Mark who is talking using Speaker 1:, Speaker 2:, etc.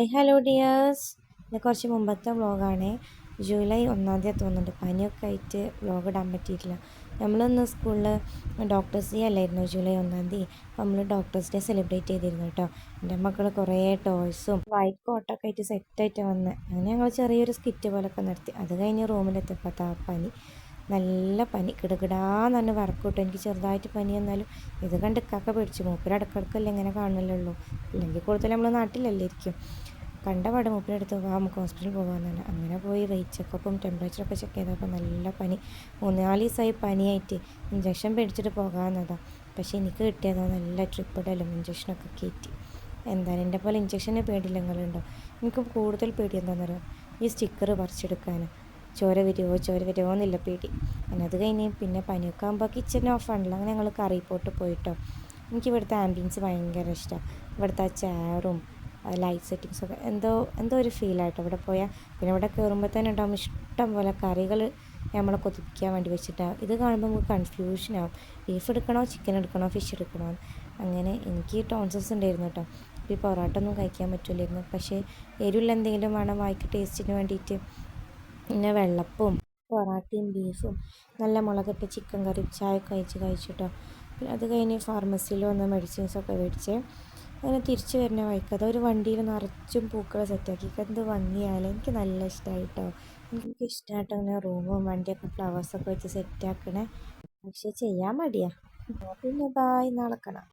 Speaker 1: Hi hello dears. ഇത് കുറച്ച് മുമ്പത്തെ വ്ളോഗാണ്. ജൂലൈ 1 തോന്നുന്നുണ്ട്. പനിയൊക്കെ ആയിട്ട് വ്ളോഗ് ഇടാൻ പറ്റിയിട്ടില്ല. നമ്മളിന്ന് സ്കൂളിൽ ഡോക്ടേഴ്സ് ഡേ അല്ലായിരുന്നു ജൂലൈ 1. അപ്പോൾ നമ്മൾ ഡോക്ടേഴ്സ് ഡേ സെലിബ്രേറ്റ് ചെയ്തിരുന്നു കേട്ടോ. എൻ്റെ മക്കൾ കുറേ ടോയ്സും വൈറ്റ് കോട്ടൊക്കെ ആയിട്ട് സെറ്റായിട്ട് വന്ന് അങ്ങനെ ഞങ്ങൾ ചെറിയൊരു സ്കിറ്റ് പോലൊക്കെ നടത്തി. അത് കഴിഞ്ഞ് റൂമിലെത്തിയപ്പോൾ പനി, നല്ല പനി, കിടകിടാന്ന് പറഞ്ഞ് വറക്കൂട്ടോ. എനിക്ക് ചെറുതായിട്ട് പനി എന്നാലും ഇത് കണ്ട് ഇക്കാക്ക പിടിച്ചു. മൂപ്പര് ഇടക്കിടക്കല്ലേ ഇങ്ങനെ കാണുമല്ലോ, അല്ലെങ്കിൽ കൂടുതൽ നമ്മൾ നാട്ടിലല്ലേ ഇരിക്കും. കണ്ട പാട് മൂപ്പരെടുത്ത് വാ നമുക്ക് ഹോസ്പിറ്റലിൽ പോകാമെന്നാണ്. അങ്ങനെ പോയി വെയിറ്റ് ചെക്കപ്പും ടെമ്പറേച്ചറൊക്കെ ചെക്ക് ചെയ്തപ്പോൾ നല്ല പനി. 3-4 ദിവസമായി പനിയായിട്ട് ഇഞ്ചക്ഷൻ പേടിച്ചിട്ട് പോകാമെന്നതാണ്. പക്ഷേ എനിക്ക് കിട്ടിയതോ നല്ല ട്രിപ്പിടലും ഇഞ്ചക്ഷനൊക്കെ കയറ്റി. എന്തായാലും എൻ്റെ പോലെ ഇഞ്ചക്ഷന് പേടിയില്ലെങ്ങളുണ്ടോ. എനിക്ക് കൂടുതൽ പേടി എന്താണെന്നറിയോ, ഈ സ്റ്റിക്കർ പറിച്ചെടുക്കാൻ. ചോര വരുമോ എന്നില്ല പേടി. അങ്ങനെ അത് കഴിഞ്ഞ് പിന്നെ പനിയൊക്കെ ആകുമ്പോൾ കിച്ചൺ ഓഫാണല്ലോ. അങ്ങനെ ഞങ്ങൾ കറിപ്പോട്ട് പോയിട്ടോ. എനിക്ക് ഇവിടുത്തെ ആംബിയൻസ് ഭയങ്കര ഇഷ്ടമാണ്. ഇവിടുത്തെ ആ ചെയറും ലൈറ്റ് സെറ്റിങ്സൊക്കെ എന്തോ ഒരു ഫീലായിട്ടോ ഇവിടെ പോയാൽ. പിന്നെ ഇവിടെ കയറുമ്പോൾ തന്നെ ഉണ്ടാകും ഇഷ്ടം പോലെ കറികൾ നമ്മളെ കൊതിപ്പിക്കാൻ വേണ്ടി വെച്ചിട്ടാണ്. ഇത് കാണുമ്പോൾ നമുക്ക് കൺഫ്യൂഷനാവും, ബീഫ് എടുക്കണോ ചിക്കൻ എടുക്കണോ ഫിഷ് എടുക്കണോ. അങ്ങനെ എനിക്ക് ടോൺസസ് ഉണ്ടായിരുന്നു കേട്ടോ. ഈ പൊറോട്ട ഒന്നും കഴിക്കാൻ പറ്റില്ലായിരുന്നു. പക്ഷേ എരിവുള്ള എന്തെങ്കിലും വേണം വായിക്ക് ടേസ്റ്റിന് വേണ്ടിയിട്ട്. പിന്നെ വെള്ളപ്പവും പൊറാട്ടയും ബീഫും നല്ല മുളകിട്ട് ചിക്കൻ കറി ചായ കഴിച്ചിട്ടോ. പിന്നെ അത് കഴിഞ്ഞ് ഫാർമസിയിൽ വന്ന് മെഡിസിൻസൊക്കെ മേടിച്ച് അങ്ങനെ തിരിച്ചു വരുന്ന വഴിക്ക് അതൊരു വണ്ടിയിൽ നിറച്ചും പൂക്കൾ സെറ്റാക്കി. എന്ത് ഭംഗിയായാലും എനിക്ക് നല്ല ഇഷ്ടമായി കേട്ടോ. എനിക്ക് ഇഷ്ടമായിട്ടോ അങ്ങനെ റൂമും വണ്ടിയൊക്കെ ഫ്ലവേഴ്സൊക്കെ വെച്ച് സെറ്റാക്കണേ. പക്ഷെ ചെയ്യാൻ മടിയാ. പിന്നെ ബായ്, നാളെ കാണാം.